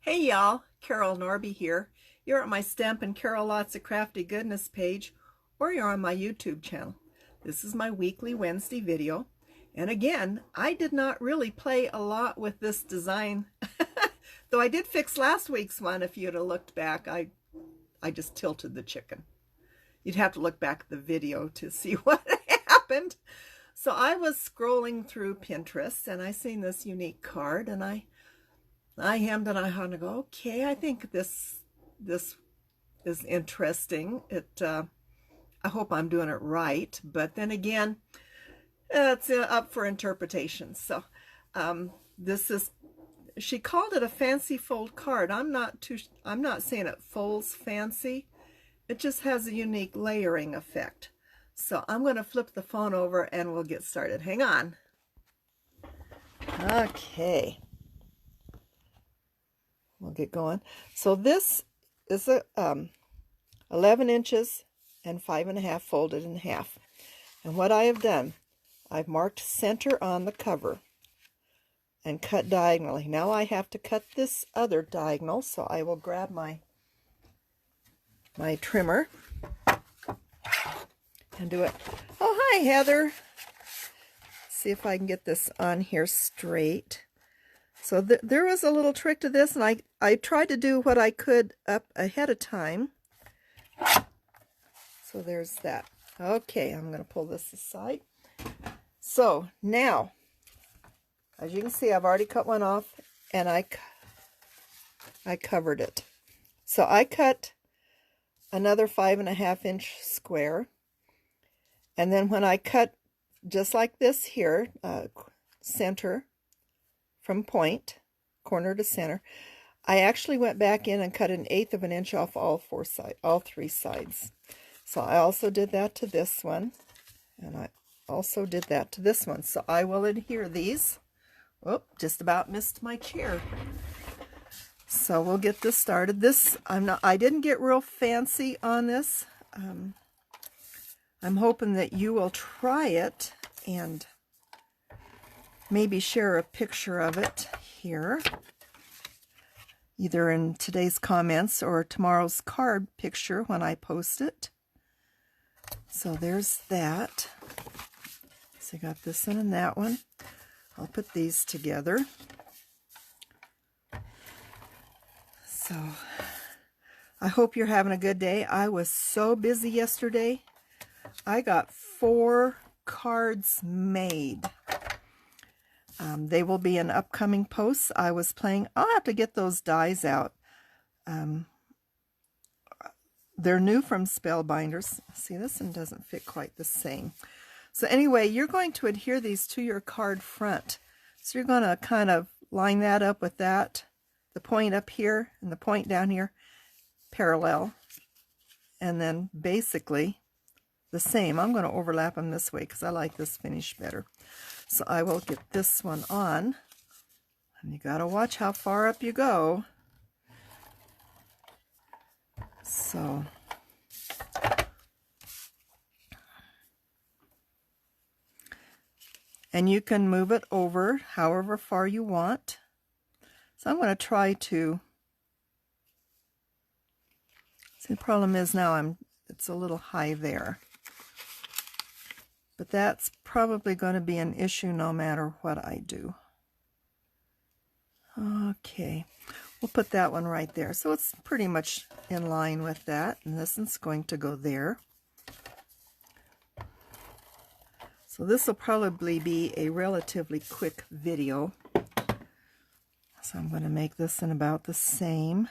Hey y'all, Carol Norby here. You're at my Stampin' Carol Lots of Crafty Goodness page, or you're on my YouTube channel. This is my weekly Wednesday video. And again, I did not really play a lot with this design, though I did fix last week's one. If you'd have looked back, I just tilted the chicken. You'd have to look back at the video to see what happened. So I was scrolling through Pinterest and I seen this unique card, and I hemmed and I hawed and go, okay, I think this is interesting. I hope I'm doing it right, but then again, it's up for interpretation. So this is, she called it a fancy fold card. I'm not saying it folds fancy. It just has a unique layering effect. So I'm going to flip the phone over and we'll get started. Hang on. Okay. We'll get going. So this is a 11 inches and 5.5 folded in half. And what I have done, I've marked center on the cover and cut diagonally. Now I have to cut this other diagonal, so I will grab my trimmer and do it. Oh, hi, Heather. See if I can get this on here straight. So there was a little trick to this, and I tried to do what I could up ahead of time. So there's that. Okay, I'm going to pull this aside. So now, as you can see, I've already cut one off, and I covered it. So I cut another 5.5 inch square, and then when I cut just like this here, center from point, corner to center, I actually went back in and cut 1/8 of an inch off all three sides. So I also did that to this one, and I also did that to this one. So I will adhere these. Oh, just about missed my chair. So we'll get this started. I didn't get real fancy on this. I'm hoping that you will try it and maybe share a picture of it here, either in today's comments or tomorrow's card picture when I post it. So there's that. So I got this one and that one. I'll put these together. So I hope you're having a good day. I was so busy yesterday. I got 4 cards made. They will be in upcoming posts. I'll have to get those dies out. They're new from Spellbinders. See, this one doesn't fit quite the same. So anyway, you're going to adhere these to your card front. So you're going to kind of line that up with that, the point up here and the point down here, parallel. And then basically the same. I'm going to overlap them this way because I like this finish better. So I will get this one on. And you got to watch how far up you go. So and you can move it over however far you want. So I'm going to try to, see, the problem is now it's a little high there. But that's probably going to be an issue no matter what I do. Okay, we'll put that one right there. So it's pretty much in line with that. And this one's going to go there. So this will probably be a relatively quick video. So I'm going to make this in about the same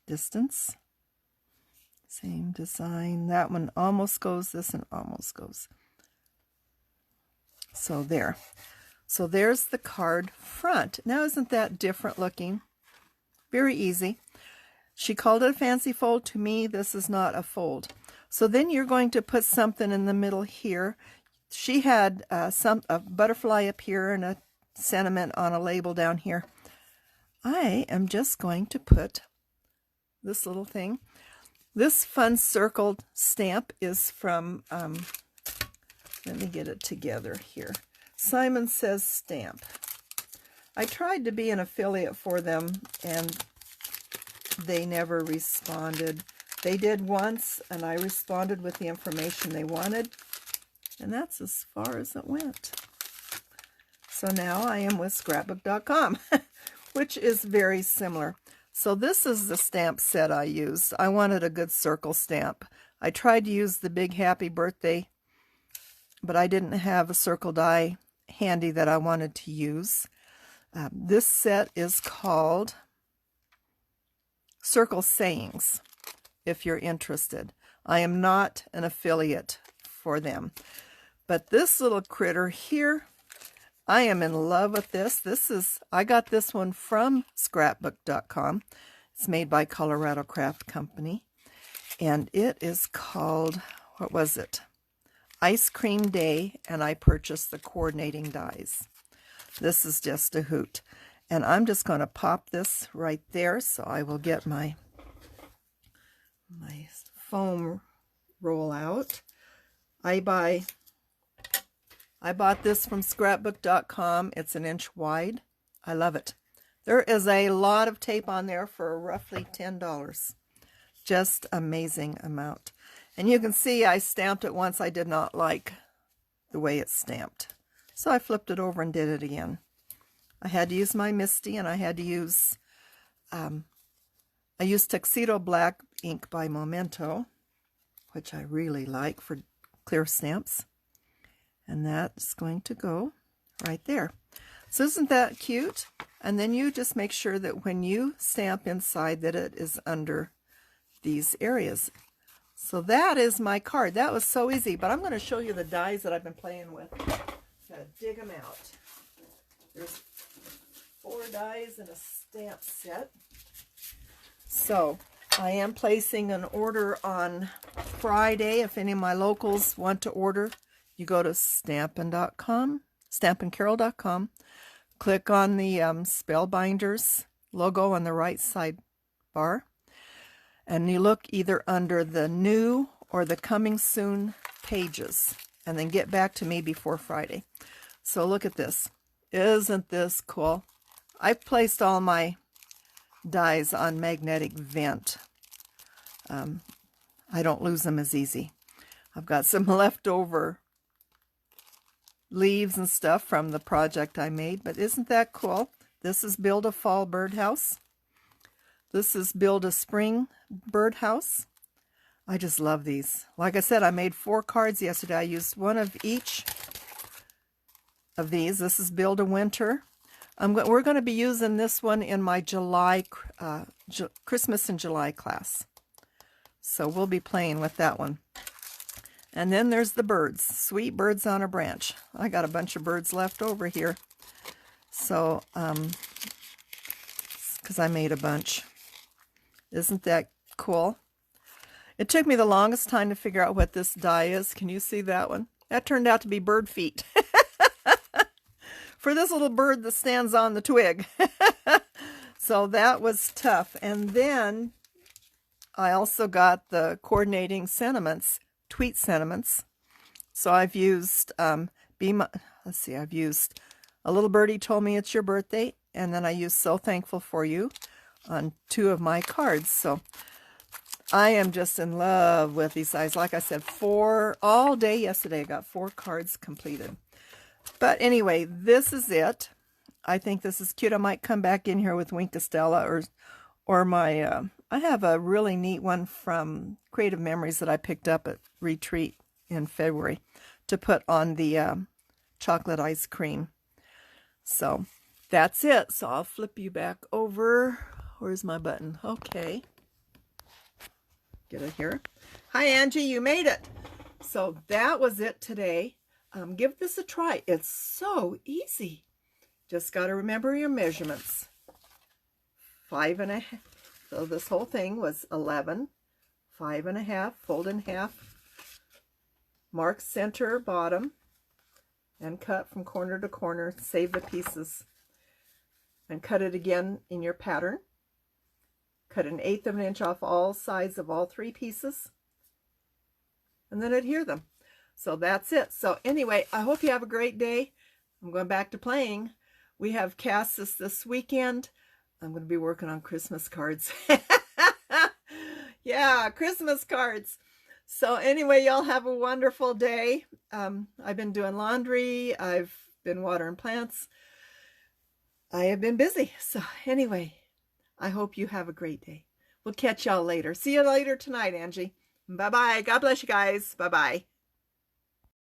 distance. Same design. That one almost goes, this one almost goes. So there. So there's the card front. Now isn't that different looking? Very easy. She called it a fancy fold. To me, this is not a fold. So then you're going to put something in the middle here. She had a butterfly up here and a sentiment on a label down here. I am just going to put this little thing. This fun circled stamp is from, let me get it together here. Simon Says Stamp. I tried to be an affiliate for them, and they never responded. They did once, and I responded with the information they wanted, and that's as far as it went. So now I am with scrapbook.com, which is very similar. So this is the stamp set I used. I wanted a good circle stamp. I tried to use the big happy birthday, but I didn't have a circle die handy that I wanted to use. This set is called Circle Sayings, if you're interested. I am not an affiliate for them. But this little critter here, I am in love with this. I got this one from scrapbook.com. It's made by Colorado Craft Company. And it is called, what was it? Ice Cream Day, and I purchased the coordinating dies. This is just a hoot. And I'm just going to pop this right there, so I will get my foam roll out. I bought this from scrapbook.com. It's an inch wide. I love it. There is a lot of tape on there for roughly $10. Just amazing amount. And you can see I stamped it once. I did not like the way it's stamped, so I flipped it over and did it again. I had to use my Misty, and I had to use I used Tuxedo Black ink by Memento, which I really like for clear stamps. And that's going to go right there. So isn't that cute? And then you just make sure that when you stamp inside that it is under these areas. So that is my card. That was so easy, but I'm going to show you the dies that I've been playing with. Gotta dig them out. There's 4 dies in a stamp set. So I am placing an order on Friday. If any of my locals want to order, you go to stampin.com, stampincarol.com, click on the Spellbinders logo on the right side bar, and you look either under the new or the coming soon pages, and then get back to me before Friday. So look at this. Isn't this cool? I've placed all my dies on magnetic vent. I don't lose them as easy. I've got some leftover leaves and stuff from the project I made, but isn't that cool? This is Build a Fall Birdhouse. This is Build a Spring Birdhouse. I just love these. Like I said, I made 4 cards yesterday. I used one of each of these. This is Build a Winter. We're going to be using this one in my July Christmas in July class. So we'll be playing with that one. And then there's the birds. Sweet Birds on a Branch. I got a bunch of birds left over here. So, because I made a bunch. Isn't that cool? It took me the longest time to figure out what this die is. Can you see that one? That turned out to be bird feet. For this little bird that stands on the twig. So that was tough. And then I also got the coordinating sentiments, tweet sentiments. So I've used, I've used A Little Birdie Told Me It's Your Birthday, and then I used So Thankful for You on 2 of my cards. So I am just in love with these dies. Like I said, 4 all day yesterday. I got 4 cards completed. But anyway, this is it. I think this is cute. I might come back in here with Wink Estella or my, I have a really neat one from Creative Memories that I picked up at Retreat in February to put on the chocolate ice cream. So that's it. So I'll flip you back over. Where's my button? Okay. Get it here. Hi, Angie, you made it. So that was it today. Give this a try. It's so easy. Just got to remember your measurements. 5.5. So this whole thing was 11. 5.5. Fold in half. Mark center bottom. And cut from corner to corner. Save the pieces. And cut it again in your pattern. Cut 1/8 of an inch off all sides of all 3 pieces. And then adhere them. So that's it. So anyway, I hope you have a great day. I'm going back to playing. We have Cassis this weekend. I'm going to be working on Christmas cards. Yeah, Christmas cards. So anyway, y'all have a wonderful day. I've been doing laundry. I've been watering plants. I have been busy. So anyway, I hope you have a great day. We'll catch y'all later. See you later tonight, Angie. Bye-bye. God bless you guys. Bye-bye.